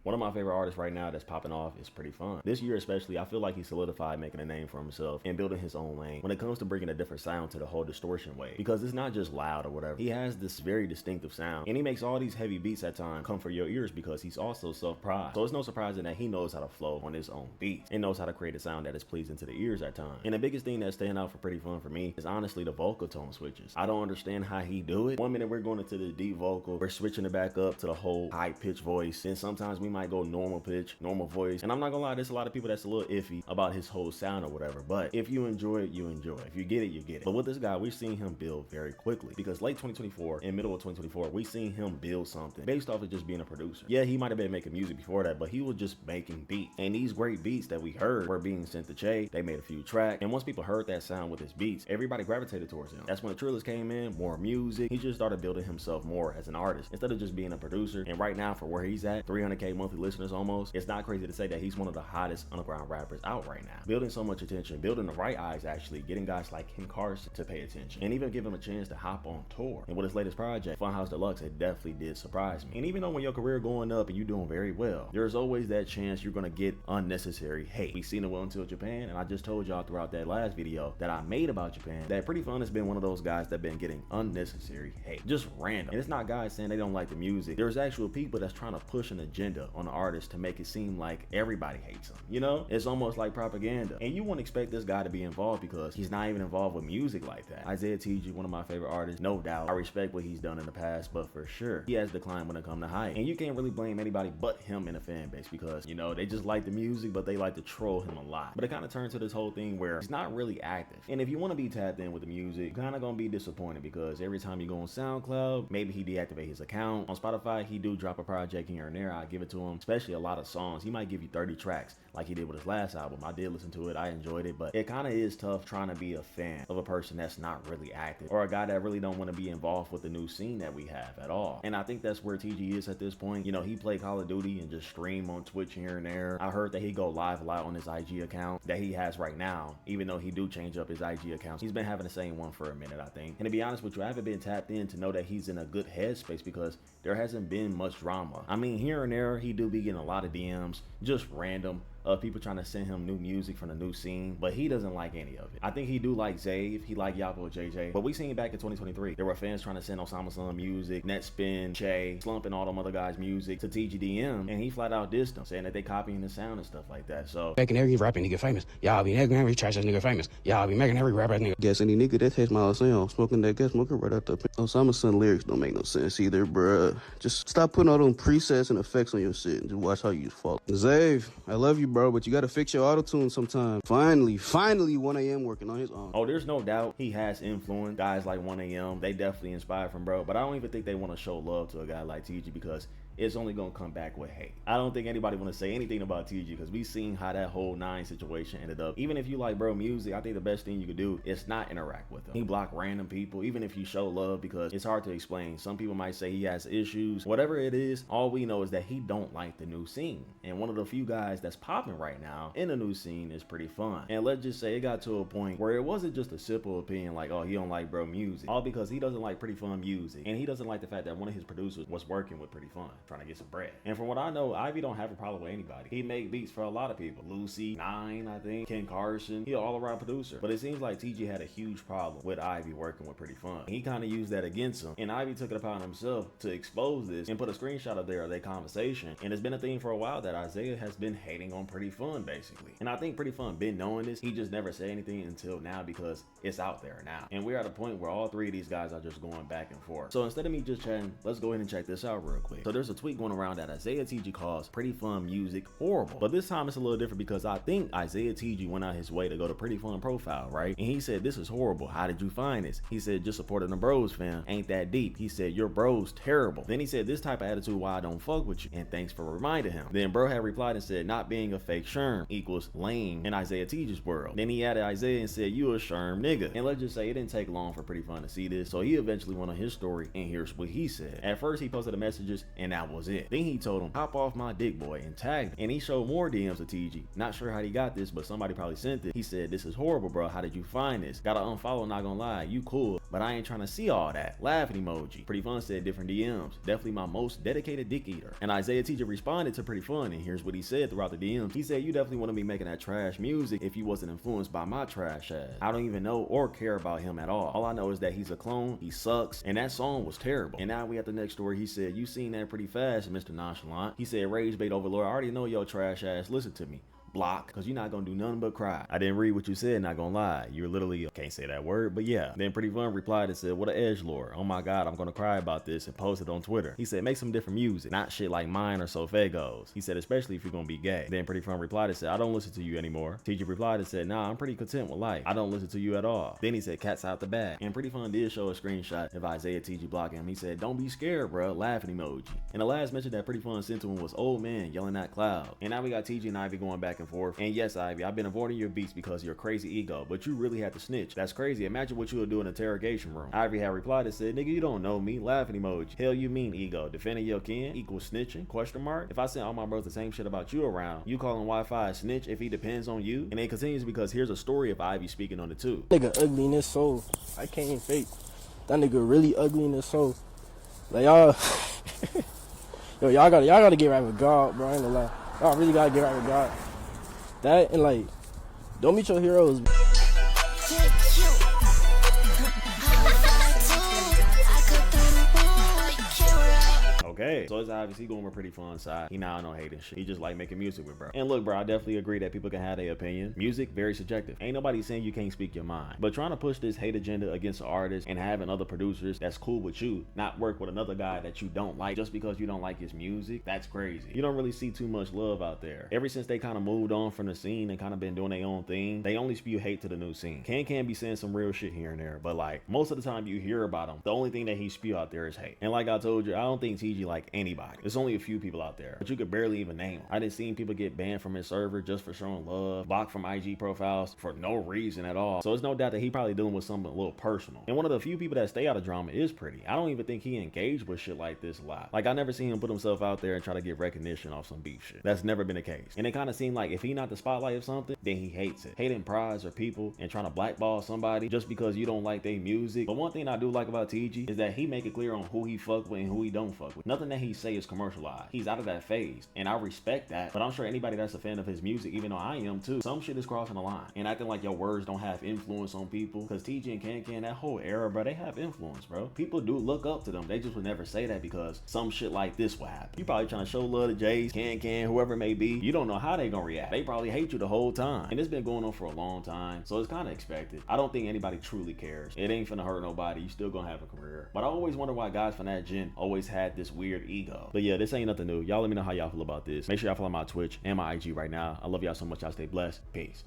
One of my favorite artists right now that's popping off is Prettifun. This year especially, I feel like he solidified making a name for himself and building his own lane when it comes to bringing a different sound to the whole distortion wave. Because it's not just loud or whatever. He has this very distinctive sound, and he makes all these heavy beats at times come for your ears because he's also self-pride. So it's no surprising that he knows how to flow on his own beats and knows how to create a sound that is pleasing to the ears at times. And the biggest thing that's standing out for Prettifun for me is honestly the vocal tone switches. I don't understand how he do it. One minute we're going into the deep vocal, we're switching it back up to the whole high-pitched voice. Then sometimes we might go normal pitch, normal voice. And I'm not gonna lie, there's a lot of people that's a little iffy about his whole sound or whatever, but if you enjoy it, you enjoy it. If you get it, you get it. But with this guy, we're seeing him build very quickly, because late 2024 and middle of 2024, we seen him build something based off of just being a producer. Yeah, he might have been making music before that, but he was just making beats. And these great beats that we heard were being sent to Che. They made a few tracks, and once people heard that sound with his beats, everybody gravitated towards him. That's when the Trillers came in, more music. He just started building himself more as an artist instead of just being a producer. And right now, for where he's at, 300K monthly listeners almost, it's not crazy to say that he's one of the hottest underground rappers out right now, building so much attention, building the right eyes, actually getting guys like Ken Carson to pay attention, and even give him a chance to hop on tour. And with his latest project, Funhouse Deluxe, it definitely did surprise me. And even though when your career going up and you doing very well, there's always that chance you're gonna get unnecessary hate. We seen it well until Japan, and I just told y'all throughout that last video that I made about Japan that Prettifun has been one of those guys that been getting unnecessary hate, just random. And it's not guys saying they don't like the music. There's actual people that's trying to push an agenda on the artist to make it seem like everybody hates him. You know, it's almost like propaganda. And you wouldn't expect this guy to be involved because he's not even involved with music like that. Izaya Tiji, one of my favorite artists, no doubt. I respect what he's done in the past, but for sure, he has declined when it comes to hype. And you can't really blame anybody but him in the fan base because, you know, they just like the music, but they like to troll him a lot. But it kind of turns to this whole thing where he's not really active. And if you want to be tapped in with the music, you're kind of going to be disappointed because every time you go on SoundCloud, maybe he deactivate his account. On Spotify, he do drop a project here and there. I give it to him, especially a lot of songs. He might give you 30 tracks like he did with his last album. I did listen to it. I enjoyed it, but it kind of is tough trying to be a fan of a person that's not really active or a guy that really don't want to be involved with the new scene that we have at all. And I think that's where TG is at this point. You know, he play Call of Duty and just stream on Twitch here and there. I heard that he go live a lot on his IG account that he has right now, even though he do change up his IG accounts. He's been having the same one for a minute, I think. And to be honest with you, I haven't been tapped in to know that he's in a good headspace because there hasn't been much drama. I mean, here and there, he do be getting a lot of DMs, just random, of people trying to send him new music from the new scene, but he doesn't like any of it. I think he do like Zave, he like Yapo JJ, but we seen back in 2023, there were fans trying to send Osama Sun music, Netspin, Che, slumping all them other guys' music to TGDM, and he flat out dissed them, saying that they copying the sound and stuff like that. So making every rapping nigga famous. Y'all be making every trash ass nigga famous. Y'all be making every rapper nigga. Guess any nigga that takes my sound, smoking that gas, smoking right out the Osama Sun lyrics don't make no sense either, bruh. Just stop putting all them presets and effects on your shit and just watch how you fall. Zave, I love you, bro, but you gotta fix your auto-tune sometime. Finally 1AM working on his own. Oh, there's no doubt he has influenced guys like 1AM. They definitely inspired from bro, but I don't even think they want to show love to a guy like TG because it's only gonna come back with hate. I don't think anybody want to say anything about TG because we seen how that whole 9 situation ended up. Even if you like bro music, I think the best thing you could do is not interact with him. He block random people, even if you show love, because it's hard to explain. Some people might say he has issues. Whatever it is, all we know is that he don't like the new scene. And one of the few guys that's popping right now in the new scene is Prettifun. And let's just say it got to a point where it wasn't just a simple opinion like, oh, he don't like bro music. All because he doesn't like Prettifun music. And he doesn't like the fact that one of his producers was working with Prettifun, trying to get some bread. And from what I know, Ivy don't have a problem with anybody. He make beats for a lot of people. Lucy, 9, I think, Ken Carson. He an all-around producer. But it seems like TG had a huge problem with Ivy working with Prettifun. He kind of used that against him. And Ivy took it upon himself to expose this and put a screenshot up there of their conversation. And it's been a thing for a while that Izaya has been hating on Prettifun, basically. And I think Prettifun been knowing this. He just never said anything until now because it's out there now. And we're at a point where all 3 of these guys are just going back and forth. So instead of me just chatting, let's go ahead and check this out real quick. So there's a tweet going around that Izaya Tiji calls Prettifun music horrible. But this time it's a little different because I think Izaya Tiji went out his way to go to Prettifun profile, right? And he said, this is horrible. How did you find this? He said, just supporting the bros, fam. Ain't that deep. He said, your bros terrible. Then he said, this type of attitude why I don't fuck with you. And thanks for reminding him. Then bro had replied and said, not being a fake Sherm equals lame in Izaya Tiji's world. Then he added Izaya and said, you a Sherm nigga. And let's just say it didn't take long for Prettifun to see this. So he eventually went on his story and here's what he said. At first he posted the messages and now that was it. Then he told him, hop off my dick, boy, and tagged him. And he showed more DMs to TG. Not sure how he got this, but somebody probably sent it. He said, this is horrible, bro. How did you find this? Gotta unfollow, not gonna lie. You cool, but I ain't trying to see all that. Laughing emoji. Prettifun said different DMs. Definitely my most dedicated dick eater. And Izaya Tiji responded to Prettifun, and here's what he said throughout the DMs. He said, you definitely wouldn't be making that trash music if you wasn't influenced by my trash ass. I don't even know or care about him at all. All I know is that he's a clone, he sucks, and that song was terrible. And now we at the next story. He said, you seen that pretty fast, Mr. Nonchalant. He said, rage bait overlord, I already know your trash ass, listen to me. Block, because you're not gonna do nothing but cry. I didn't read what you said, not gonna lie. You're literally, can't say that word, but yeah. Then Prettifun replied and said, what a edgelord. Oh my god, I'm gonna cry about this, and posted on Twitter. He said, make some different music, not shit like mine or Sofego's. He said, especially if you're gonna be gay. Then Prettifun replied and said, I don't listen to you anymore. TG replied and said, nah, I'm pretty content with life. I don't listen to you at all. Then he said, cat's out the bag. And Prettifun did show a screenshot of Izaya Tiji blocking him. He said, don't be scared, bro. Laughing emoji. And the last mention that Prettifun sent to him was old man yelling at cloud. And now we got TG and Ivy going back and forth. And yes, Ivy, I've been avoiding your beats because of your crazy ego, but you really had to snitch. That's crazy. Imagine what you would do in an interrogation room. Ivy had replied and said, nigga, you don't know me. Laughing emoji. Hell you mean ego? Defending your kin equals snitching? Question mark? If I sent all my brothers the same shit about you around, you calling Wi-Fi a snitch if he depends on you? And it continues because here's a story of Ivy speaking on it too. Nigga ugly in his soul. I can't even fake. That nigga really ugly in his soul. Like y'all, yo, y'all gotta get right with God, bro. I ain't gonna lie. Y'all really gotta get right with God. That and like, don't meet your heroes. Okay, so it's obviously going with Prettifun side. He now no hating shit. He just like making music with bro. And look, bro, I definitely agree that people can have their opinion. Music, very subjective. Ain't nobody saying you can't speak your mind. But trying to push this hate agenda against artists and having other producers that's cool with you not work with another guy that you don't like just because you don't like his music, that's crazy. You don't really see too much love out there. Ever since they kind of moved on from the scene and kind of been doing their own thing, they only spew hate to the new scene. Can be saying some real shit here and there, but like most of the time you hear about him, the only thing that he spew out there is hate. And like I told you, I don't think TG like anybody. There's only a few people out there, but you could barely even name them. I didn't see people get banned from his server just for showing love, blocked from IG profiles for no reason at all. So it's no doubt that he probably dealing with something a little personal. And one of the few people that stay out of drama is Pretty. I don't even think he engaged with shit like this a lot. Like I never seen him put himself out there and try to get recognition off some beef shit. That's never been the case. And it kind of seemed like if he not the spotlight of something, then he hates it. Hating prize or people and trying to blackball somebody just because you don't like their music. But one thing I do like about TG is that he make it clear on who he fuck with and who he don't fuck with. Nothing that he say is commercialized. He's out of that phase, and I respect that. But I'm sure anybody that's a fan of his music, even though I am too, some shit is crossing the line. And acting like your words don't have influence on people, because TG and Can, that whole era, bro, they have influence, bro. People do look up to them. They just would never say that because some shit like this will happen. You probably trying to show love to Jays, Can, whoever it may be. You don't know how they gonna react. They probably hate you the whole time. And it's been going on for a long time, so it's kind of expected. I don't think anybody truly cares. It ain't finna hurt nobody. You still gonna have a career. But I always wonder why guys from that gen always had this weird ego. But yeah, this ain't nothing new. Y'all let me know how y'all feel about this. Make sure y'all follow my Twitch and my IG right now. I love y'all so much. Y'all stay blessed. Peace.